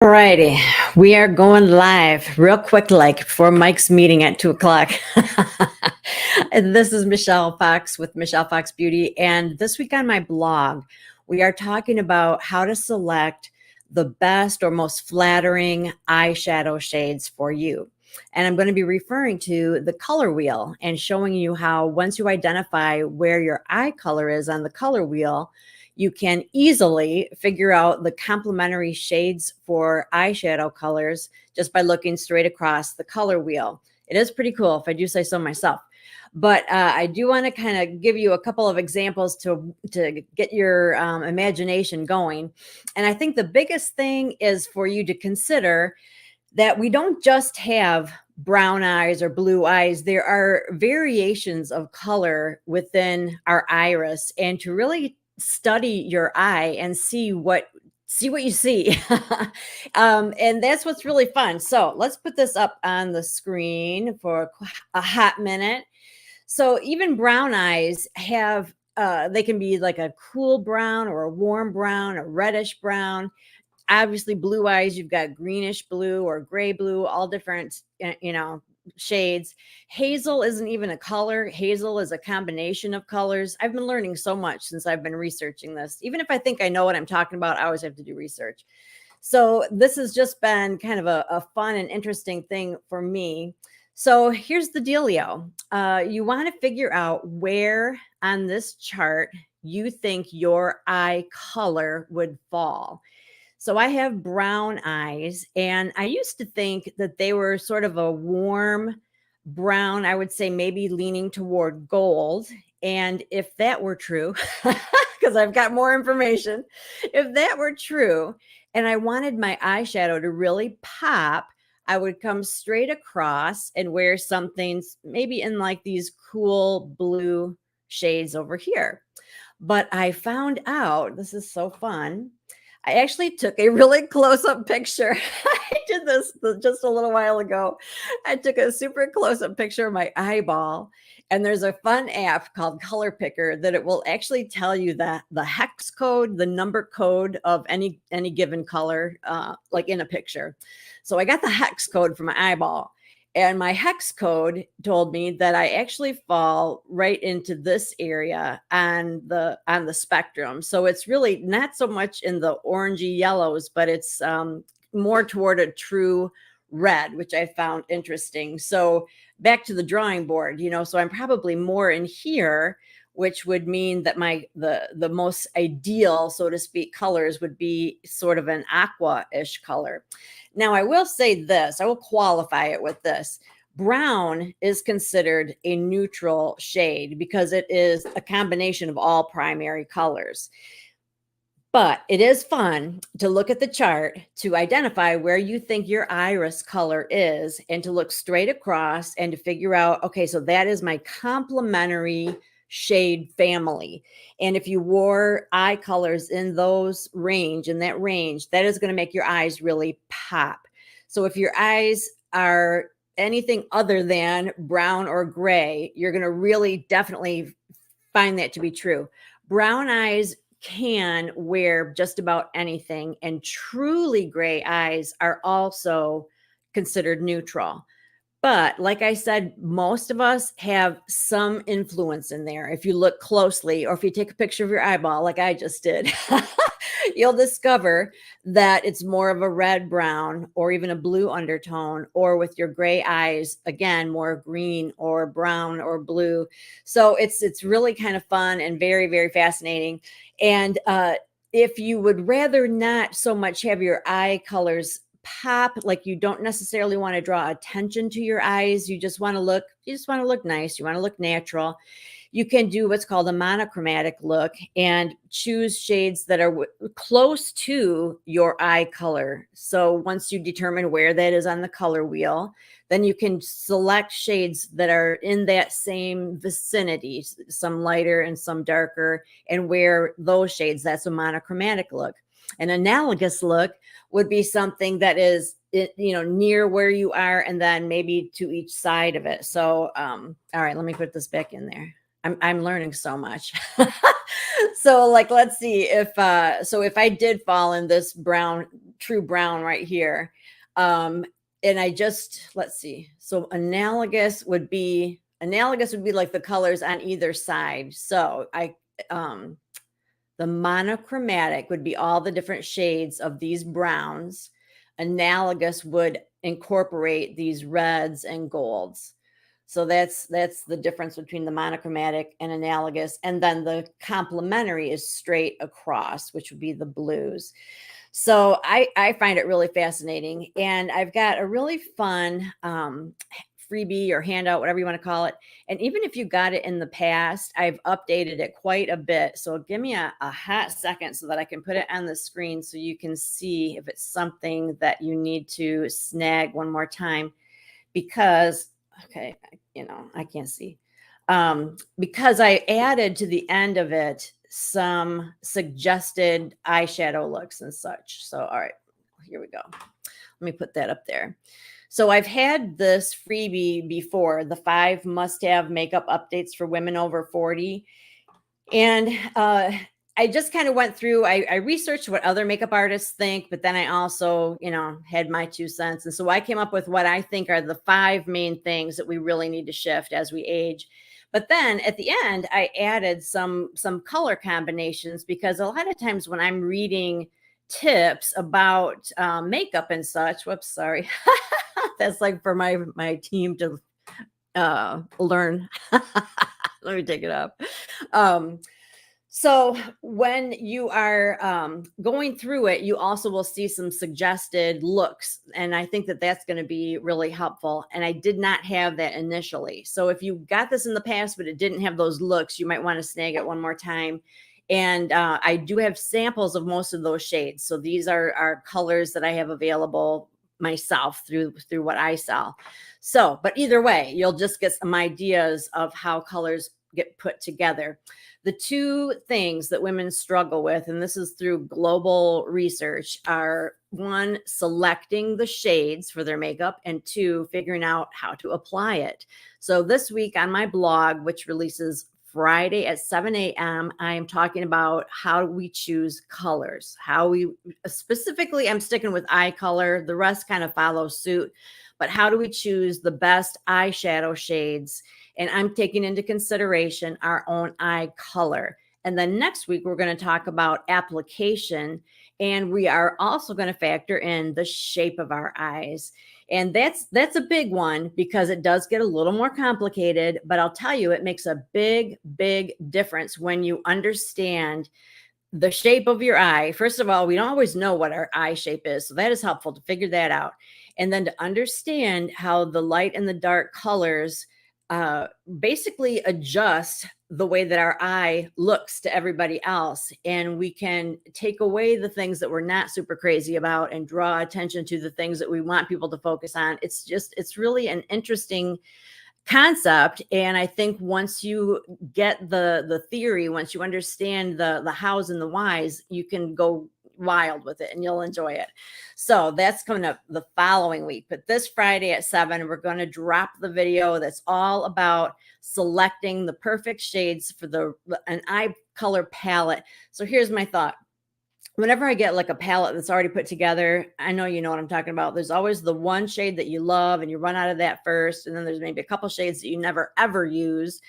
Alrighty, we are going live real quick, like for Mike's meeting at 2 o'clock. And this is Michelle Fox with Michelle Fox Beauty. And this week on my blog, we are talking about how to select the best or most flattering eyeshadow shades for you. And I'm going to be referring to the color wheel and showing you how once you identify where your eye color is on the color wheel, you can easily figure out the complementary shades for eyeshadow colors just by looking straight across the color wheel. It is pretty cool, if I do say so myself. But I do want to kind of give you a couple of examples to get your imagination going. And I think the biggest thing is for you to consider that we don't just have brown eyes or blue eyes. There are variations of color within our iris, and to really study your eye and see what you see. And that's what's really fun. So let's put this up on the screen for a hot minute. So even brown eyes have they can be like a cool brown or a warm brown, a reddish brown. Obviously blue eyes, you've got greenish blue or gray blue, all different shades. Hazel isn't even a color. Hazel is a combination of colors. I've been learning so much since I've been researching this. Even if I think I know what I'm talking about, I always have to do research. So this has just been kind of a fun and interesting thing for me. So here's the dealio. You want to figure out where on this chart you think your eye color would fall. So I have brown eyes, and I used to think that they were sort of a warm brown, I would say maybe leaning toward gold. And if that were true, because I've got more information, if that were true, and I wanted my eyeshadow to really pop, I would come straight across and wear something maybe in like these cool blue shades over here. But I found out, this is so fun, I actually took a really close-up picture. I did this just a little while ago. I took a super close-up picture of my eyeball, and there's a fun app called Color Picker that it will actually tell you that the hex code, the number code of any given color, like in a picture. So I got the hex code for my eyeball. And my hex code told me that I actually fall right into this area on the spectrum. So it's really not so much in the orangey yellows, but it's more toward a true red, which I found interesting. So back to the drawing board, so I'm probably more in here, which would mean that the most ideal, so to speak, colors would be sort of an aqua-ish color. Now, I will say this, I will qualify it with this. Brown is considered a neutral shade because it is a combination of all primary colors. But it is fun to look at the chart to identify where you think your iris color is and to look straight across and to figure out, okay, so that is my complementary shade family. And if you wore eye colors in that range, that is going to make your eyes really pop. So if your eyes are anything other than brown or gray, you're going to really definitely find that to be true. Brown eyes can wear just about anything, and truly gray eyes are also considered neutral. But like I said, most of us have some influence in there. If you look closely, or if you take a picture of your eyeball, like I just did, you'll discover that it's more of a red brown or even a blue undertone, or with your gray eyes, again, more green or brown or blue. So it's really kind of fun and very, very fascinating. And if you would rather not so much have your eye colors pop, like you don't necessarily want to draw attention to your eyes, you just want to look nice, you want to look natural, you can do what's called a monochromatic look and choose shades that are close to your eye color. So once you determine where that is on the color wheel, then you can select shades that are in that same vicinity, some lighter and some darker, and wear those shades. That's a monochromatic look. An analogous look would be something that is, near where you are, and then maybe to each side of it. So, all right, let me put this back in there. I'm learning so much. So like, let's see if, so if I did fall in this brown, true brown right here, um, and I just, let's see. So analogous would be like the colors on either side. So um, the monochromatic would be all the different shades of these browns. Analogous would incorporate these reds and golds. So that's the difference between the monochromatic and analogous. And then the complementary is straight across, which would be the blues. So I find it really fascinating. And I've got a really fun freebie or handout, whatever you want to call it. And even if you got it in the past, I've updated it quite a bit. So give me a hot second so that I can put it on the screen so you can see if it's something that you need to snag one more time. Because, okay, I can't see. Because I added to the end of it some suggested eyeshadow looks and such. So, all right, here we go. Let me put that up there. So I've had this freebie before, the 5 must-have makeup updates for women over 40. And I just kind of went through, I researched what other makeup artists think, but then I also, had my 2 cents. And so I came up with what I think are the 5 main things that we really need to shift as we age. But then at the end, I added some color combinations because a lot of times when I'm reading tips about makeup and such, whoops, sorry. That's like for my team to learn. Let me take it up. So when you are going through it, you also will see some suggested looks. And I think that that's going to be really helpful. And I did not have that initially. So if you got this in the past, but it didn't have those looks, you might want to snag it one more time. And I do have samples of most of those shades. So these are colors that I have available myself through what I sell. So, but either way, you'll just get some ideas of how colors get put together. The 2 things that women struggle with, and this is through global research, are 1, selecting the shades for their makeup, and 2, figuring out how to apply it. So this week on my blog, which releases Friday at 7 a.m., I am talking about how we choose colors, specifically, I'm sticking with eye color. The rest kind of follow suit, but how do we choose the best eyeshadow shades? And I'm taking into consideration our own eye color. And then next week, we're going to talk about application. And we are also going to factor in the shape of our eyes. And that's a big one because it does get a little more complicated. But I'll tell you, it makes a big, big difference when you understand the shape of your eye. First of all, we don't always know what our eye shape is. So that is helpful to figure that out. And then to understand how the light and the dark colors basically adjust the way that our eye looks to everybody else. And we can take away the things that we're not super crazy about and draw attention to the things that we want people to focus on. It's really an interesting concept. And I think once you get the theory, once you understand the hows and the whys, you can go wild with it and you'll enjoy it. So that's coming up the following week. But this Friday at 7, we're going to drop the video that's all about selecting the perfect shades for an eye color palette. So here's my thought. Whenever I get like a palette that's already put together, I know you know what I'm talking about. There's always the one shade that you love and you run out of that first. And then there's maybe a couple shades that you never ever use.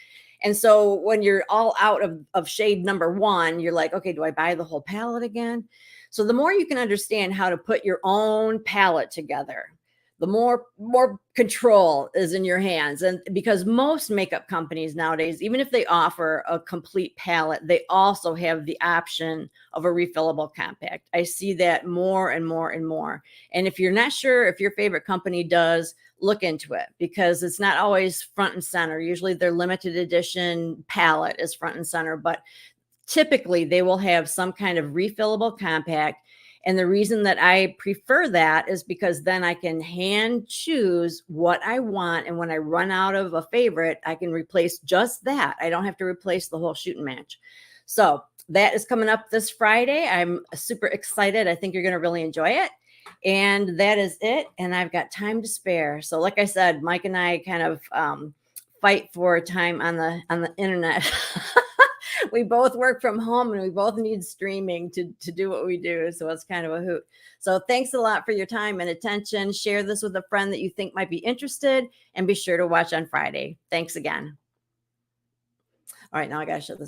And so when you're all out of shade number 1, you're like, okay, do I buy the whole palette again? So the more you can understand how to put your own palette together, the more control is in your hands. And because most makeup companies nowadays, even if they offer a complete palette, they also have the option of a refillable compact. I see that more and more and more. And if you're not sure if your favorite company does, look into it because it's not always front and center. Usually their limited edition palette is front and center, but typically they will have some kind of refillable compact. And the reason that I prefer that is because then I can hand choose what I want. And when I run out of a favorite, I can replace just that. I don't have to replace the whole shoot and match. So that is coming up this Friday. I'm super excited. I think you're going to really enjoy it. And that is it. And I've got time to spare. So like I said, Mike and I kind of fight for time on the internet. we both work from home and we both need streaming to do what we do. So it's kind of a hoot. So thanks a lot for your time and attention. Share this with a friend that you think might be interested, and be sure to watch on Friday. Thanks again. All right, now I got to shut this